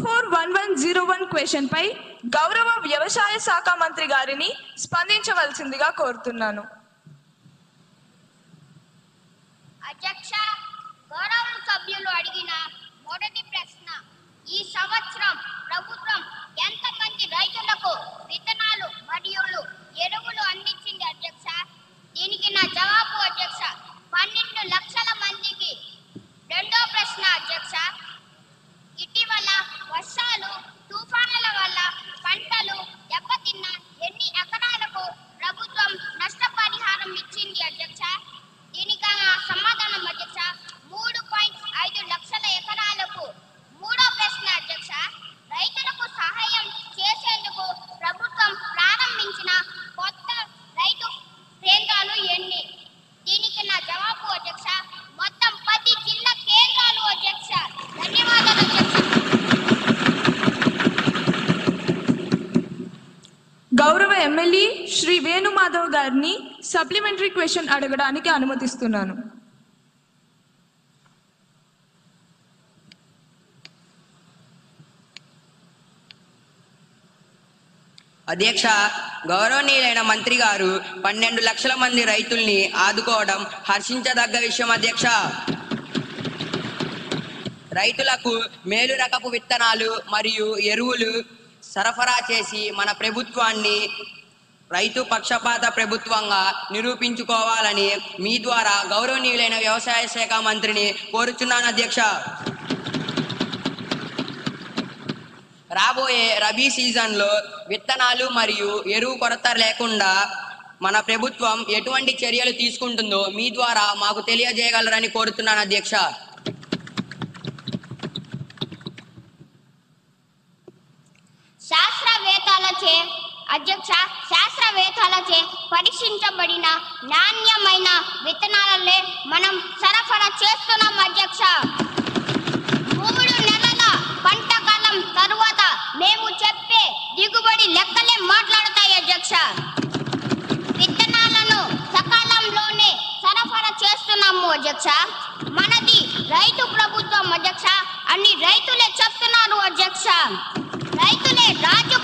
241101 question పై గౌరవ వ్యవసాయ శాఖ మంత్రి గారిని స్పందించవలసిందిగా కోరుతున్నాను. అధ్యక్ష, గౌరవ సభ్యులు అడిగిన మొదటి ప్రశ్న, ఈ సంవత్సరం ప్రభుత్వం ఎంతమంది రైతులకు విత్తనాలు మరియు ఎరువులు అందించింది అధ్యక్ష? దీనికి నా జవాబు అధ్యక్ష, 12 లక్షల మందికి. రెండో ప్రశ్న అధ్యక్ష, ఇటీవల వర్షాలు తుఫానుల వల్ల పంటలు దెబ్బతిన్న ఎన్ని ఎకరాలకు ప్రభుత్వం నష్టపరిహారం ఇచ్చింది అధ్యక్ష? దీనికి సమాధానం అధ్యక్ష, 3.5 లక్షల ఎకరాలకు. మూడో ప్రశ్న అధ్యక్ష, రైతులకు సహాయం చేసేందుకు ప్రభుత్వం ప్రారంభించిన కొత్త రైతు కేంద్రాలు ఎన్ని? దీనికి నా జవాబు అధ్యక్ష, మొత్తం 10 జిల్లా కేంద్రాలు అధ్యక్ష. ధన్యవాదాలు అధ్యక్ష. గౌరవ ఎమ్మెల్యే శ్రీ వేణుమాధవ్ గారిని సప్లిమెంటరీ క్వశ్చన్ అడగడానికి అనుమతిస్తున్నాను. అధ్యక్ష, గౌరవనీయులైన మంత్రి గారు 12 లక్షల మంది రైతుల్ని ఆదుకోవడం హర్షించదగ్గ విషయం అధ్యక్ష. రైతులకు మేలు రకపు విత్తనాలు మరియు ఎరువులు సరఫరా చేసి మన ప్రభుత్వాన్ని రైతు పక్షపాత ప్రభుత్వంగా నిరూపించుకోవాలని మీ ద్వారా గౌరవనీయులైన వ్యవసాయ శాఖ మంత్రిని కోరుచున్నాను అధ్యక్ష. రాబోయే రబీ సీజన్లో విత్తనాలు మరియు ఎరువు కొరత లేకుండా మన ప్రభుత్వం ఎటువంటి చర్యలు తీసుకుంటుందో మీ ద్వారా మాకు తెలియజేయగలరని కోరుతున్నాను అధ్యక్ష. శాస్త్రవేత్తలచే పరీక్షించబడిన నాణ్యమైన విత్తనాలనే మనం సరఫరా చేస్తున్నాం అధ్యక్ష. 3 నెలల పంట కాలం తరువాత మేము చెప్పే దిగుబడి లెక్కలే మాట్లాడతాయి అధ్యక్ష. విత్తనాలను సకాలంలోనే సరఫరా చేస్తున్నాము అధ్యక్ష. మనది రైతు ప్రభుత్వం అధ్యక్ష అని రైతులే చెప్తున్నారు అధ్యక్ష. రైతులే రాజు